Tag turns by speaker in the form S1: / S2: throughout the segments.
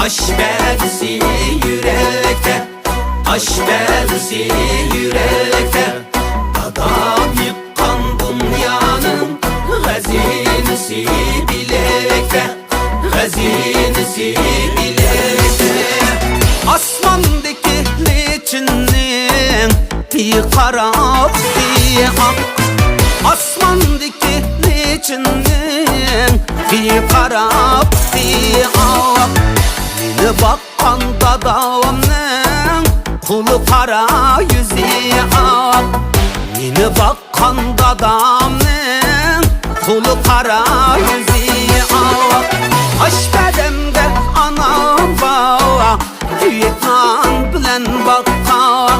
S1: Aşk perdesi yürekte, aşk perdesi yürekte. Adam yıkan dünyanın hazinesi bilekte, hazinesi bilekte. Asmandaki liçinin bir karap bir ak, asmandaki liçinin bir karap bir ak. Yine bakkan dadamның kulu kara yüzü ak. Yine bakkan dadamның kulu kara yüzü ak. Aş bedemde anam var, Vietnam bilen bakkan.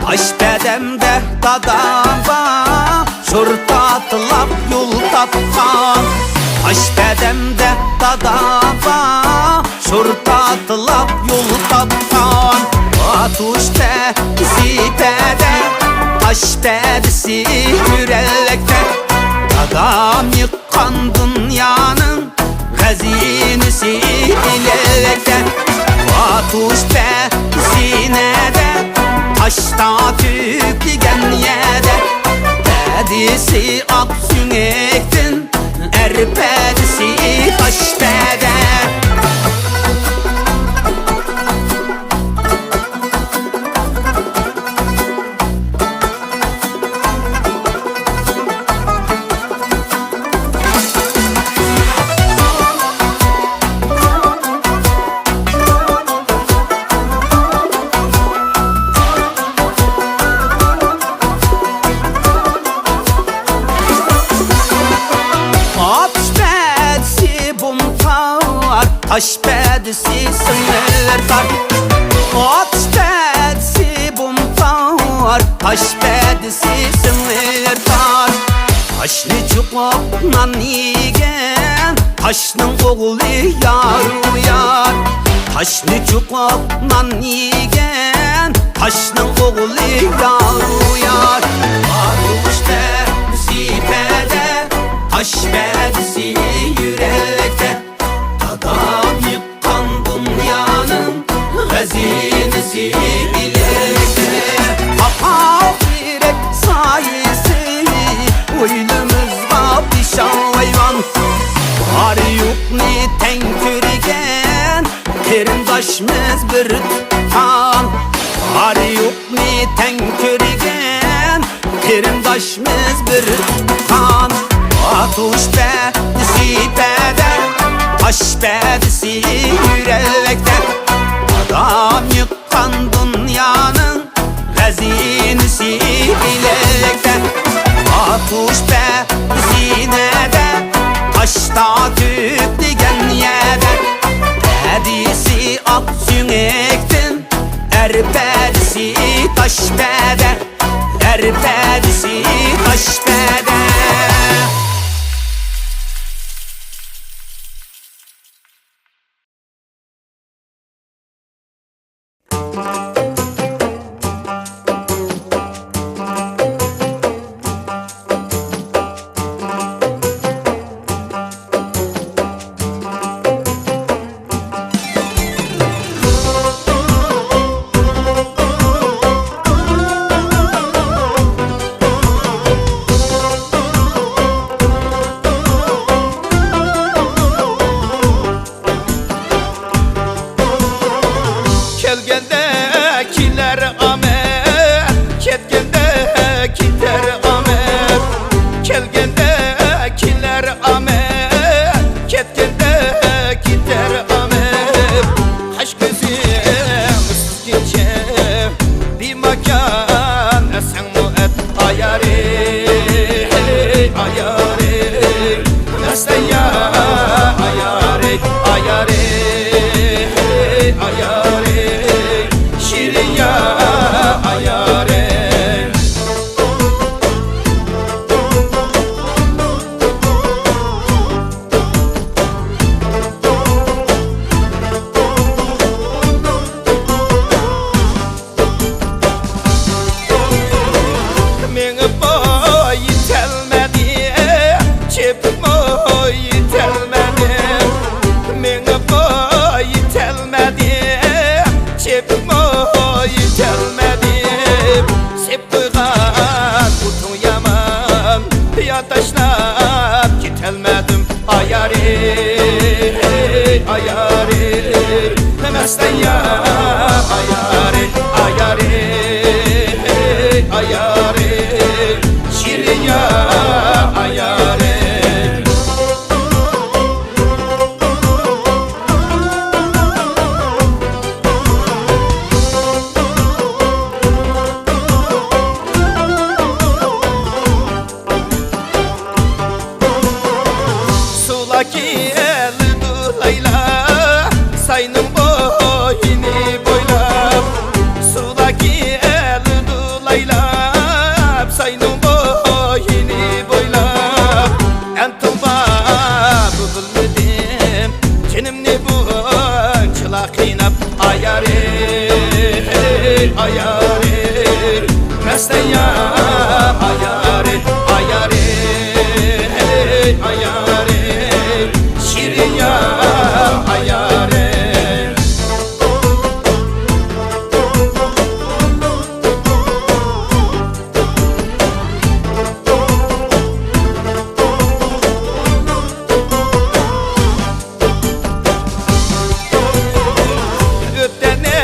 S1: Aş bedemde dadam var, şortatlap yol tapkan. Aş bedemde dadam var, şortatlap yol tapkan. Atuş tezipede, taş tedisi yürekte. Adam yıkan dünyanın hazinesi bilekte. Atuş tezinede, taşta tüpleyen yerde. Pedisi ak süngektin, erpedisi taş pede. Taş pedisi sınırlar, ateş pedisi bumtar. Taş pedisi sınırlar. Taşlı çukurdan yigen, taşның oğlu yar uyar. Taşlı çukurdan yigen, taşның oğlu yar uyar. Ateş pedisi pede, taş pedisi yürekte. Adam yıkan dünyanın hazinesi bilekte. Ahiret sayesi oylumuzga pişan hayvan. Var yok ni tenkürgen, kerindaşımız bir tutan. Var yok ni tenkürgen, kerindaşımız bir tutan. Atuş pedisi pede, taş pedisi yürekte. Adam yıkan dünyanın hazinesi bilekte. Atuş pedisine de, taşta tüpleyen yerde. Pedisi ak süngektin, erpedisi taş pede, erpedisi taş pede.
S2: Mesten ya ayare ayare ayare şirin ya ayare. Sulaki eldu layla sayının boyunu boylap. Sulaki eldu layla sayının boyunu boylap. Entumba bulmadım kenimni bu çılak inap ayare ayare. Mesten ya ayare ayare ayare şirin ya ayare. Ötene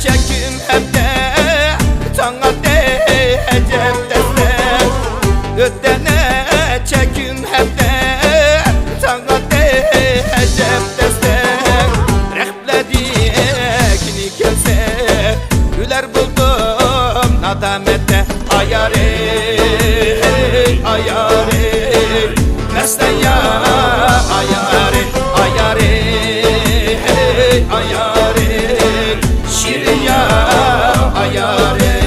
S2: çekim hem de sana değecek destek. Ötene çekim hem de sana değecek destek. Rehbledikini gelse güler buldum nadamette ayare ayare. Mesten ya ayare ayare ayare şirin ya ayare.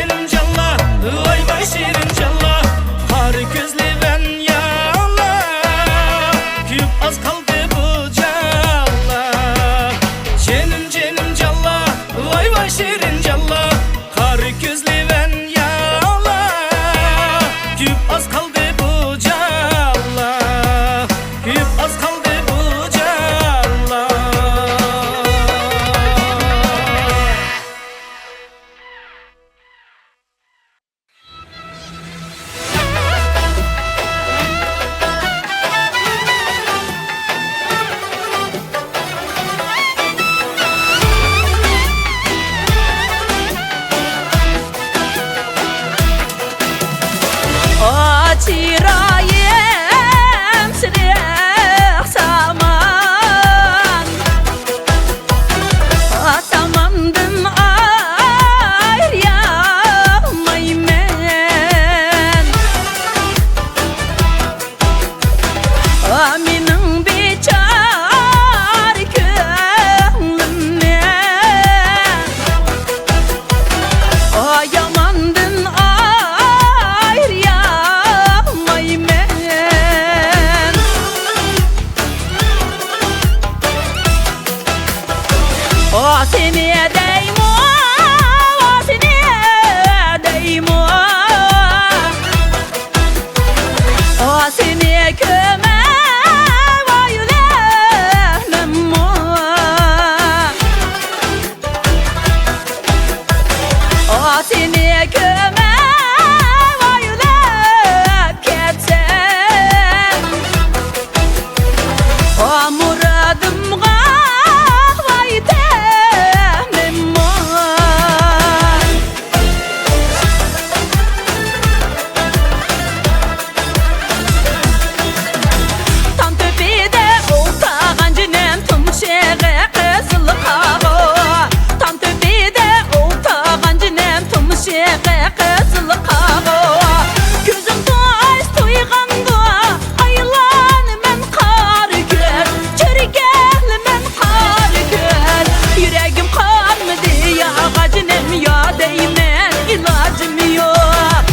S3: Şirin calla, vay vay şirin calla. Har gözlü ben
S2: bu calla. Cenim cenim calla, vay vay şirin calla. Kar gözlü ben yalla, küp az kaldı bu calla, küp az kaldı bu calla.
S3: Çırayım sırık saman, samandım ayramayım ben. Aminin biçar könlümden, yamandın ayramayım ben. O seni deymo, o seni deymo, o seni köme vayulemem o. O seni köme vayulep ketsen, o muradımga vay demem o. Tam tepede oltağan cinem tımşeğe kızıl kağı. Tam tepede oltağan cinem tımşeğe kızıl kağı. Gözüm taş toyğanda ayılan men kar gör, çürgel men kar gör. Yüreğim kalmadı ya cinem ya değmen ilacım yok.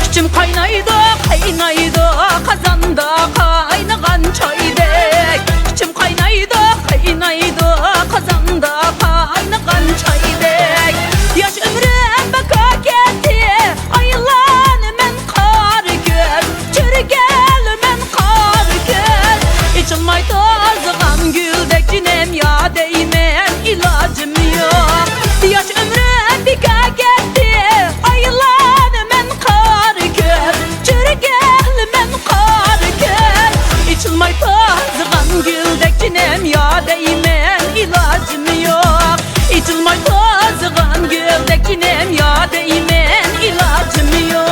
S3: İçim kaynaydı, kaynaydı, kazanda kaynagan çaydek. İçim kaynaydı, kaynaydı, kazanda kaynagan çaydek. Yaş ömrüm baka gitti, ayılan men kar gör, çürgel men kar gör. İçilmay tazıgan güldek cinem ya değmen ilacım yok. Yaş ömrüm baka gitti, ayılan men kar gör, çürgel men kar gör. İçilmay tazıgan güldek cinem ya değmen ilacım yok. İçilmay tazıgan güldek cinem ya değmen ilacım yok.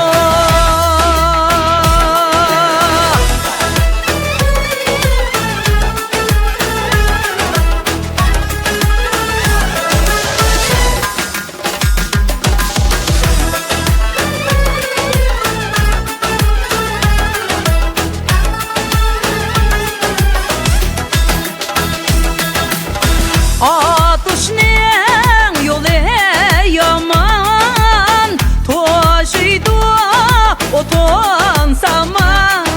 S3: Atışnen yolu yaman, taşıydı oton saman.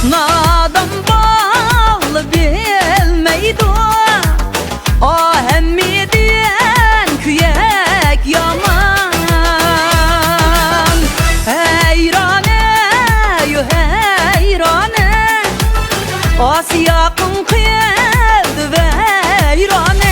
S3: Nadan bağlı bilmeydi, ahemmiden küyek yaman. Heyrane yu heyrane, Asiyakın kıyıldı veyrane.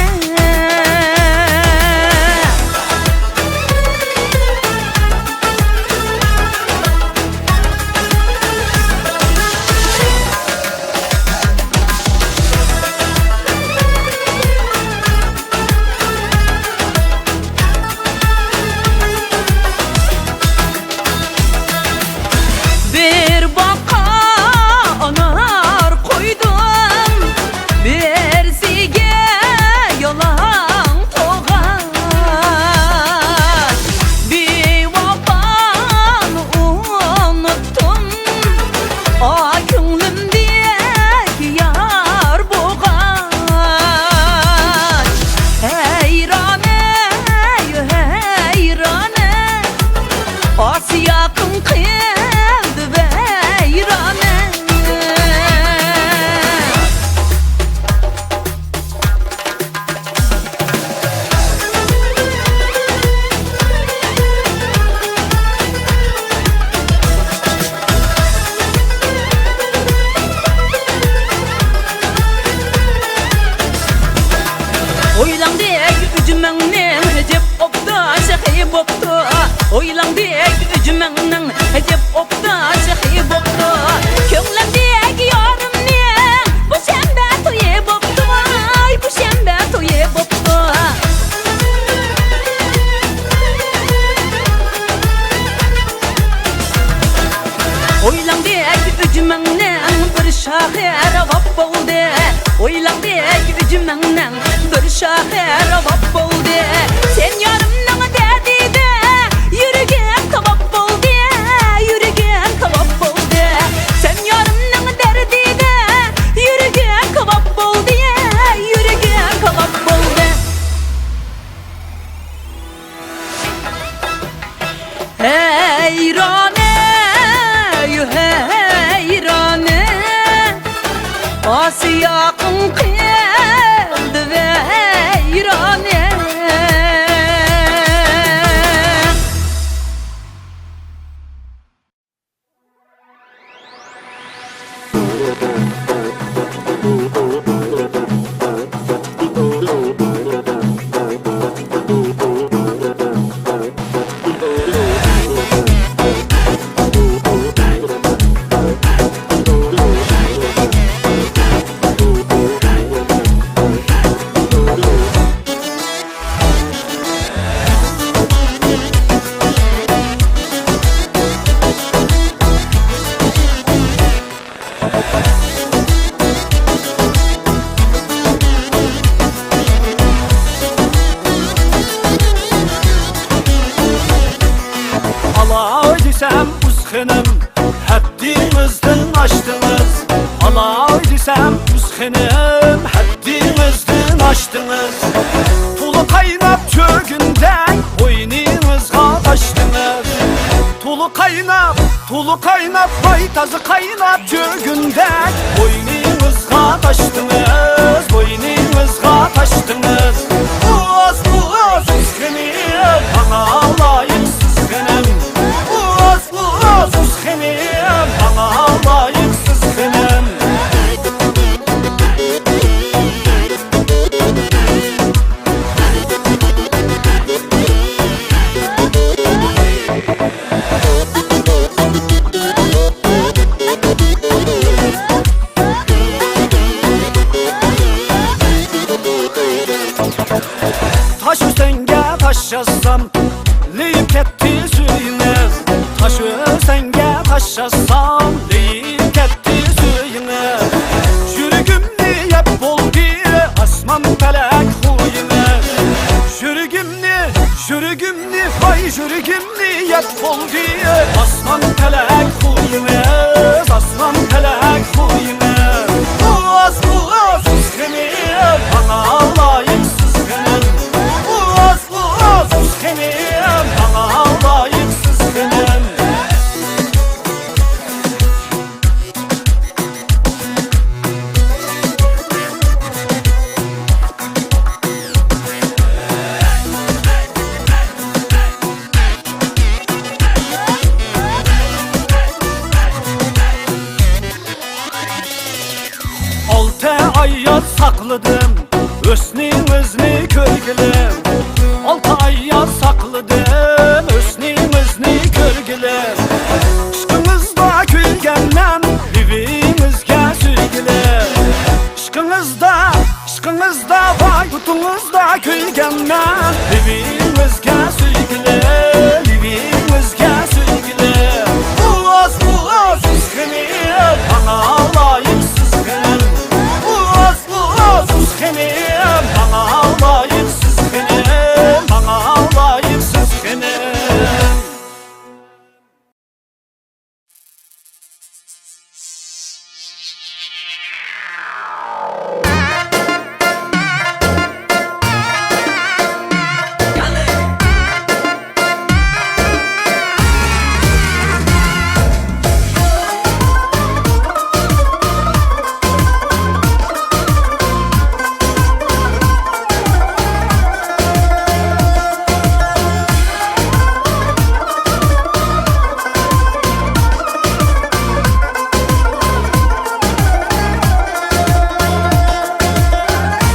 S3: Bir baka anar koydum, Oylandek ücümenden Hedef okta şehi boktu Könglemdek yarımnen Bu şembe toye boktu Ay bu şembe toye boktu Oylandek ücümenden Bir şahir vap oldu Oylandek ücümenden Bir şahir vap oldu Sen yarımdan dedi de Yürügen kavap oldu Yürügen kavap oldu Sen yarımdan derdi de Yürügen kavap oldu Yürügen kavap oldu Heyrane Heyrane Asiyakın kıyıldı ve heyrane
S2: Alaydisem uzxenim Haddimizden aştınız Alaydisem uzxenim Haddimizden aştınız Tulu kaynap çögünden Boynunuzga taştınız Tulu kaynap Baytazı kaynap çögünden Boynunuzga taştınız Boynunuzga taştınız Boğaz uzxenim Bana layıksız xenim Boğaz uzxenim Bana layıksız xenim Taş üstenge taş yazsam Leyip ketti suyunuz Taş üstenge taş yazsam Leyip ketti suyunuz Jürgümni yap oldu Asman felek huyunuz Jürgümni Vay jürgümni yap oldu Asman felek huyunuz Asman felek huyunuz Boğaz uzxenim Bana layıksız xenim Boğaz uzxenim Bana layıksız xenim Altı ay yaz sakladım Ösnimizni körgülüm 6 ay yaz sakladım Ösnimizni körgülüm Işkınızda külgenden Livimizge süygülüm Işkınızda vay kutunuzda külgenden Livimizge süygülüm Livimizge süygülüm Boğaz uzxenim Bana layıksız xenim Boğaz uzxenim Bana layıksız xenim Bana layıksız xenim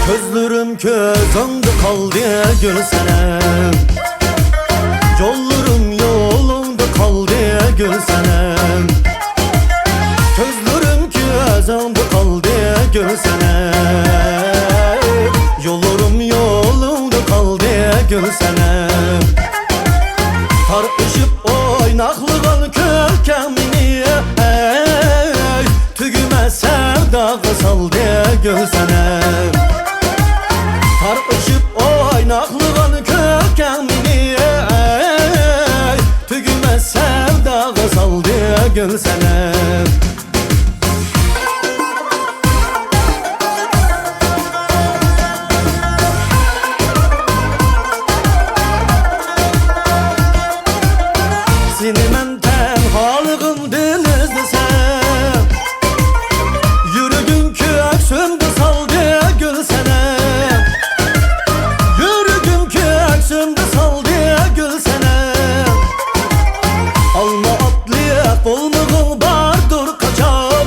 S4: Gözlerim köz önde kaldı gülsenem Yollarım yok
S2: gülsenem. Gözlerim gözümde kaldı gülsenem. Yollarım yolumda kaldı gülsenem. Tartışıp oynaklıgan kökemini tügüme sevda saldı gülsenem. Tartışıp oynaklıgan kökemini tügüme sevda saldı gülsenem. Seni men tenhalığımdın izlesem, yürüdün köksümde saldı gülsenem. Yürüdün köksümde saldı gülsenem. Alma atlayak olmağın bardır kaçak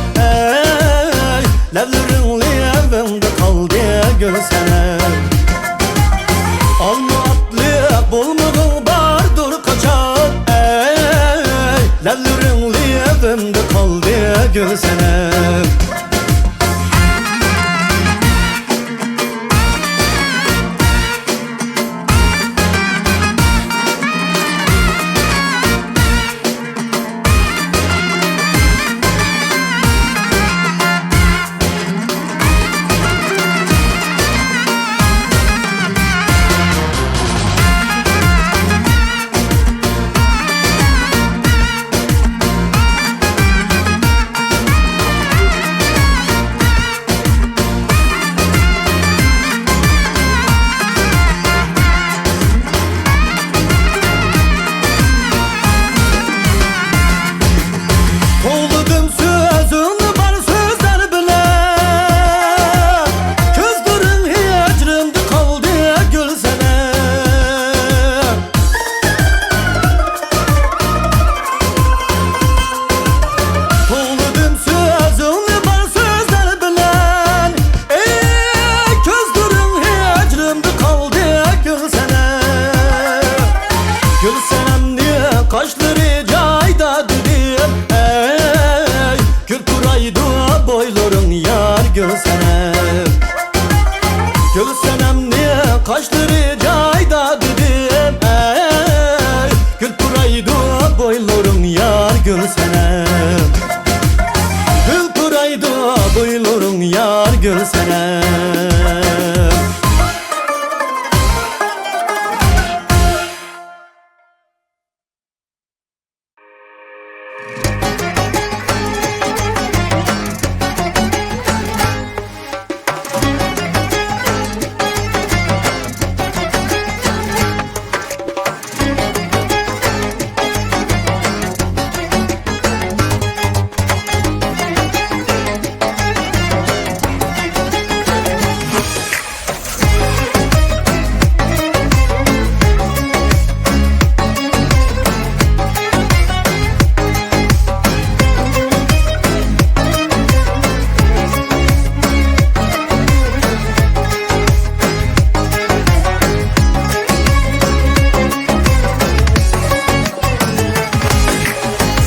S2: levlerin levimde kaldı gülsenem. Alma atlayak olmağın bardır kaçak levlerin levimde kaldı gülsenem. Gülsenem diye kaşları cayda dedim gül kuraydı boyların yar gülsenem. Gülsenem diye kaşları cayda dedim gül kuraydı boyların yar gülsenem. Gül kuraydı boyların yar gülsenem.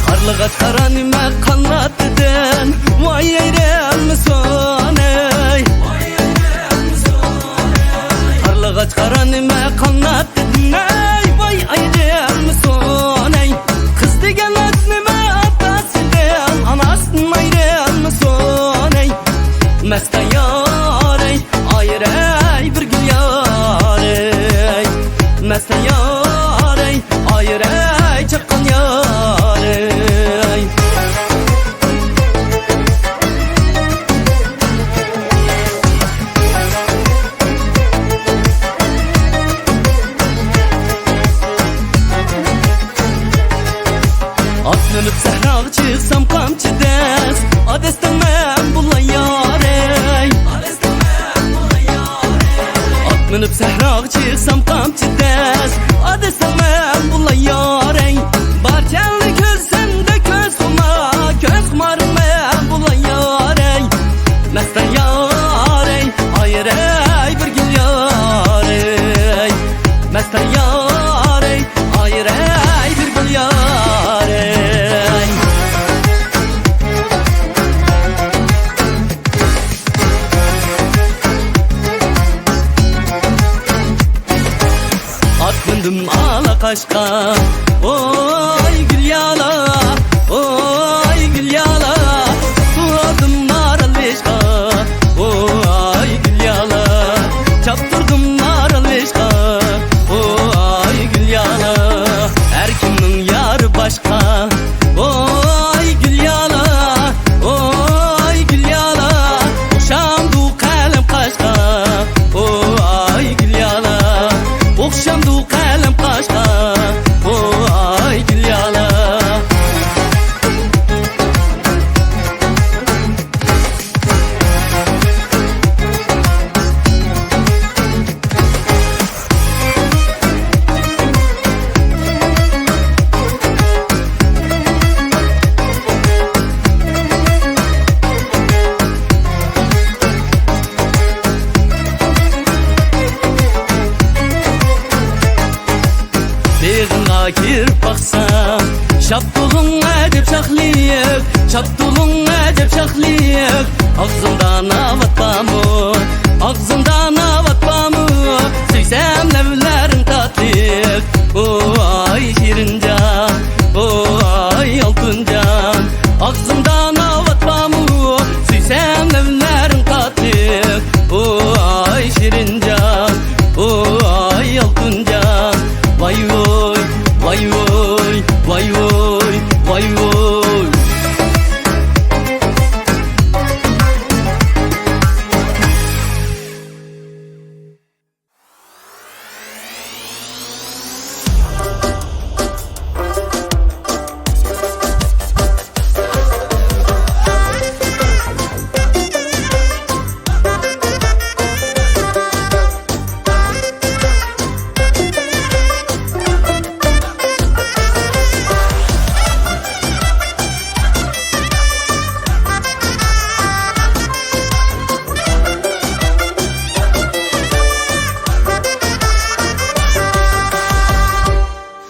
S1: Karlıgaç karanime kanattıdın, vay eyrem misin ey? Karlıgaç karanime kanattıdın ey, vay eyrem misin ey? Kız degen adnime atasıdın, anasın eyrem misin ey? Meste yar ey, ayır ey bir gül yar ey. Meste yar ey, ayır ey çakkan yar ey. Atlanıp sehrağı çıksam kamçı des, adestemem bulan yar ey. Atlanıp sehrağı çıksam kamçı des, adestemem bulan yar ey. Barkenli gözümde göz kuma, göz kumarım ben bulan yar ey. Mesten yar ey, ayır ey bir gül yar ey. Mesten yar ey, ayır ey bir gül yar ey. başka. Oy gül yala, oy gül yala, tuğadım naralışka. Oy gül yala, çaptırdım naralışka. Oy gül yala, her kimin yarı başka. Oy gül yala, oy gül yala, okşamdu kalem kaşka. Oy gül yala, okşamdu kalem kaşka. Oy gül yala. Dağına girip baksam, şaptulun edip şahlıyık, şaptulun edip şahlıyık. Ağzımdan avatma mı, ağzımdan avatma mı? Süysem levlerin tatlıyık. Oy şirin can, oy altın can. Ağzımdan avatma mı? Süysem levlerin tatlıyık. Oy şirin can, oy altın can. Vay oy, vay oy, vay oy, vay oy.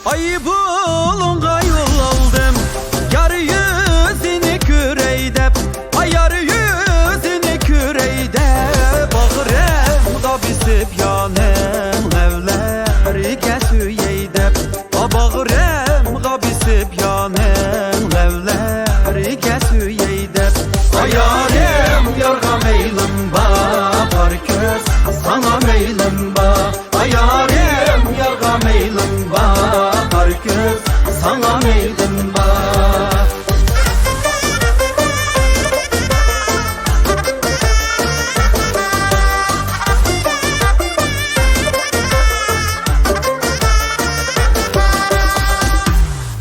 S2: Ayı bulunga yol aldım, yar yüzünü küreydep. Ay yar yüzünü küreydep. Bağrımda bisip yanım evleri gesüyeydep. Bağrımda bisip yanım evleri gesüyeydep. Ay yarim yarga meylim bakar köz, sana meylim ba. Ay yarim yarga meylim bakar göz, sana meylim ba.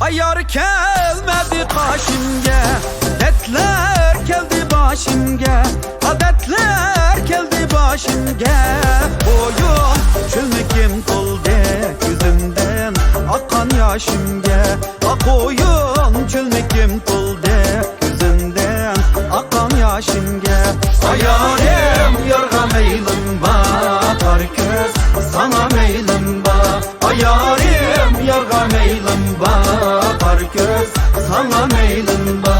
S2: Ay yar kelmedi kaşimge, dertler geldi başimge. Adetler geldi başimge. Boyun çölmekim kolde, gözümden akan yaşımge. Boyun çölmekim kolde, gözümden akan yaşımge. Ay yarim yarga meylim bakar köz, sana meylim ba. Ay yarim yarga meylim bakar göz, sana meylim ba.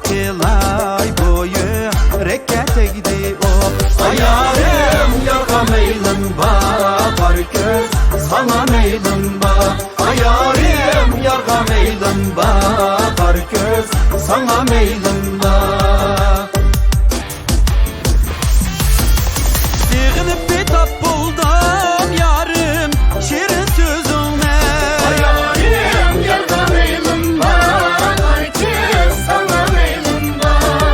S2: Kılay boyu rekkete gidiyor. Ay yarim yarga meylim bakar göz, sana meylim ba. Ay yarim yarga meylim bakar göz, sana meylim ba. Sığınıp bir tap buldum yarım şirin sözüne. Ay yarim yarga meylim bakar göz, sana meylim ba.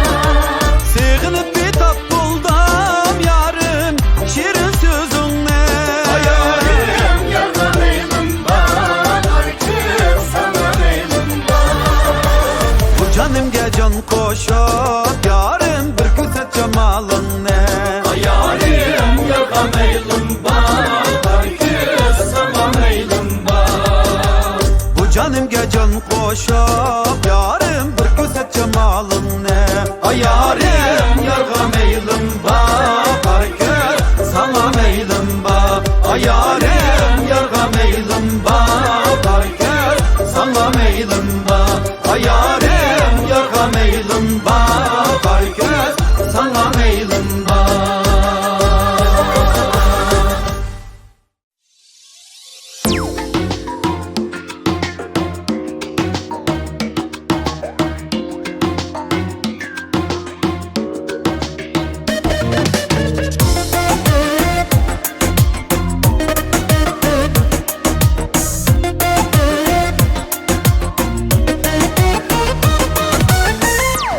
S2: koşup yarım bir göset cemalın ne? Ay yarim yarga meylim bakar kör sana meylim bak. Ay yarim yarga meylim bakar kör sana meylim bak. Ay yarim yarga meylim bakar kör sana meylim bak.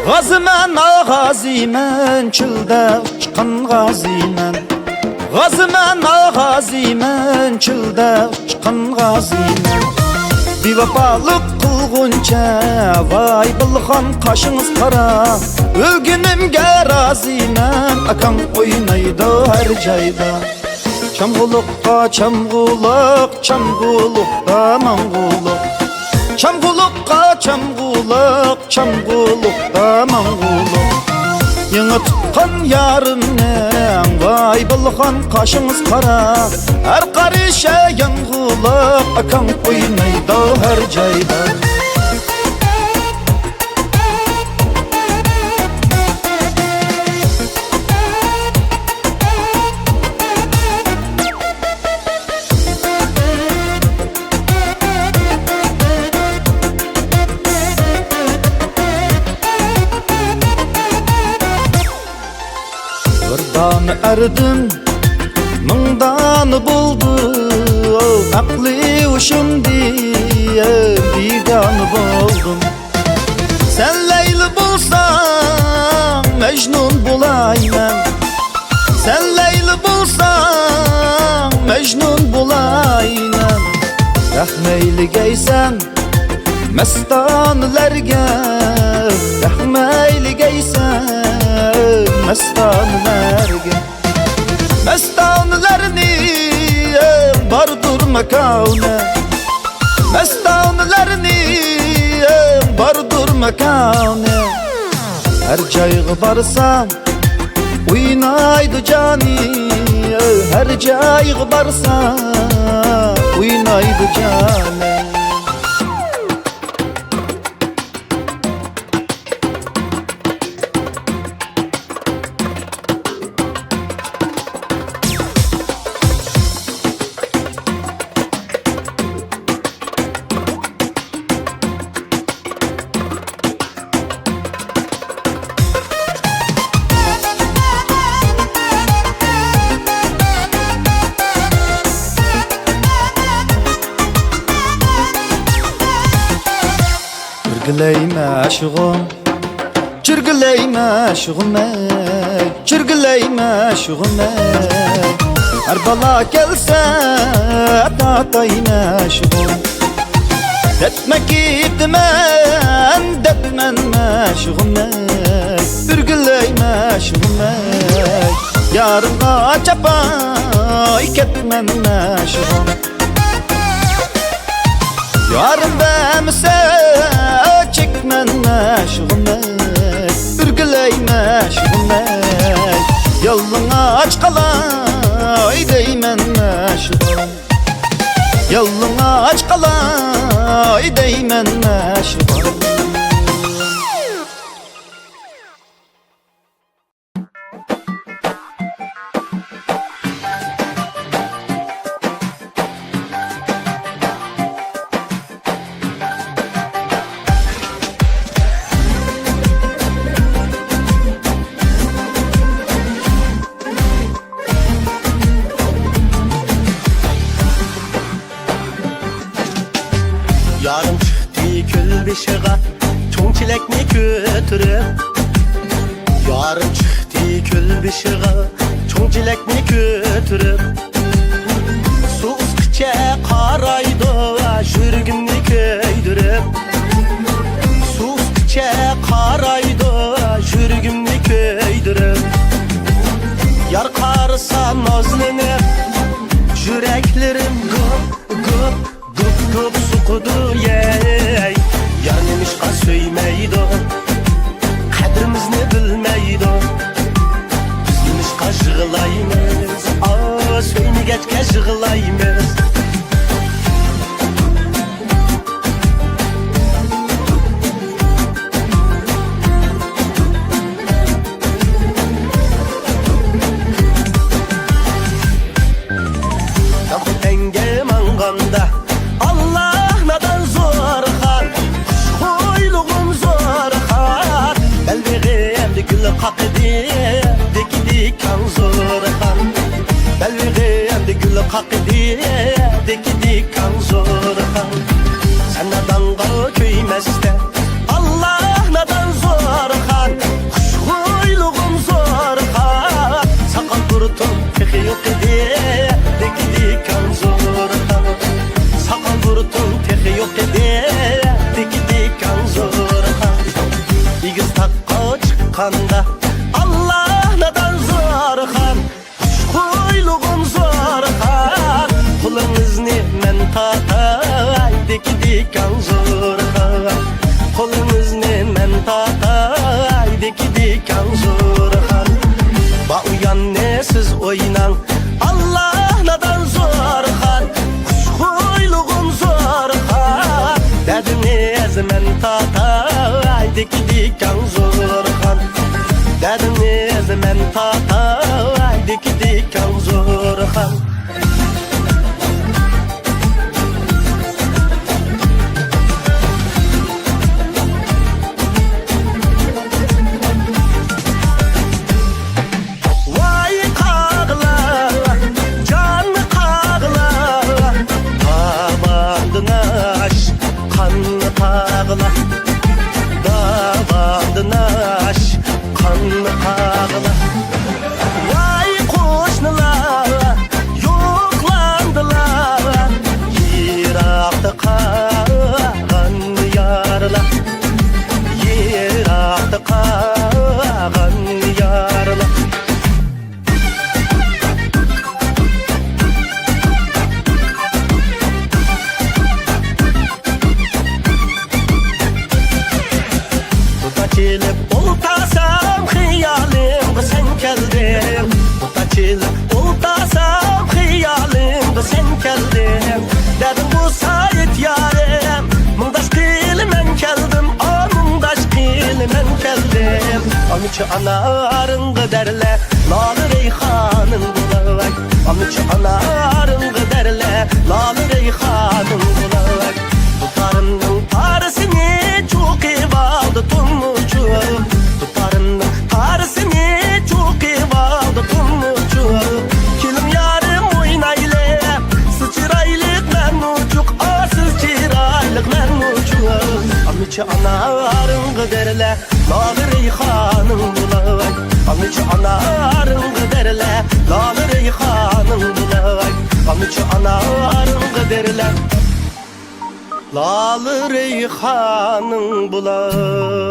S4: Gazımen ağazimen çılda çıkan gazimen Gazımen ağazimen çılda çıkan gazimen Bir vapalık kılgunca vay bulgan kaşınız kara Ölgünümge razimen akan oynaydı her cayda Çamgulukka çamguluk çamgulukta manguluk Çamgulukka çamguluk, çamgulukta manguluk Yeni tutkan yarımnen vay bulgan kaşınız kara Her karışa yanguluk akan oynaydı her cayda Birdan erdim, mingdan buldu Akli uşum diye birdan buldum Sen Leyli bulsan Mecnun bulayman Sen Leyli bulsan Mecnun bulayman Rahmeyli geysen Mestanlarga Rahmeyli geysen Mestanlarga Mestanlarni bardur makavne Mestanlarni bardur makavne Her jayga barsam Uynaydı cani Her jayga barsam Uynaydı cani Çırgıleyme aşığım Çırgıleyme aşığım Çırgıleyme aşığım Her bala gelse Tatayme aşığım Detmek gitmen Detmen aşığım Çırgıleyme aşığım Yarına çapay Ketmen aşığım Yarın bemse çekmen aşığımek Ürgüleyme aşığımek Yolun aç kalay değmen aşığım Yolun aç kalay değmen aşığım
S5: Yarım çıktı kül beşiğe Çoğun çilekni götürüp Yarım çıktı kül beşiğe Çoğun çilekni götürüp Su ıskıça karaydı Jürgümni köydürüp Su ıskıça karaydı Jürgümni köydürüp Yar karısa nazlanıp Yüreklerim gıp gıp gıp gıp sukudu yey Nişqa söymeydi Kadrimizni bilmeydi Biz nişqa jığılaymiz Söyni geçke jığılaymiz Tenge manganda Allah nadan zorxan Xoyluğum zorxan Belveğimde gül qaqdi Deki kan zorxan Belveğimde gül qaqdi Deki kan zorxan Sen nadan qa köymeste Allah nadan zorxan Xoyluğum zorxan Sakal kurtum peki yok idi Deki kan zorxan Sakal kurtum peki yok idi Deki kan zorxan İgiz takka çıkkanda Allah nadan zorxan Xoyluğum zorxan Kulungizni men tatay Deki kan zorxan Kulungizni men tatay Deki kan zorxan Ba uyan ne siz oynan Allah nadan zorxan Xoyluğum zorxan Derdiniz men tatay Deki kan zorxan Derdiniz men tatay Deki kan zorxan Vay qağla, can qağla Davandına aş, qanlı qağla Davandına aş, qanlı qağla Vay qoşnular, yoqlandılar Yiraqda qağan yarlar Yiraqda qağan yarlar Kelip oltasam hiyalimde sen geldin Kelip oltasam hiyalimde sen geldin Dedim bu sayet yarem Mındaş kilimen geldim Mındaş kilimen geldim Anıçı anarın derle Lalı reyhanın bulay Anıçı anarın derle Lalı reyhanın bulay Tutarımın parasını çok iyi aldı Tumucu Tutarımın parasını çok iyi aldı Tumucu Kilim yarım oynayla Sıçıraylık men mucuk Sıçıraylık men mucuk Anıçı anarın derle Lalı reyhanın bulay Anıçı anarın derle Lalı reyhanın bulay Anıçı anarın derle Lalı reyhanın bulay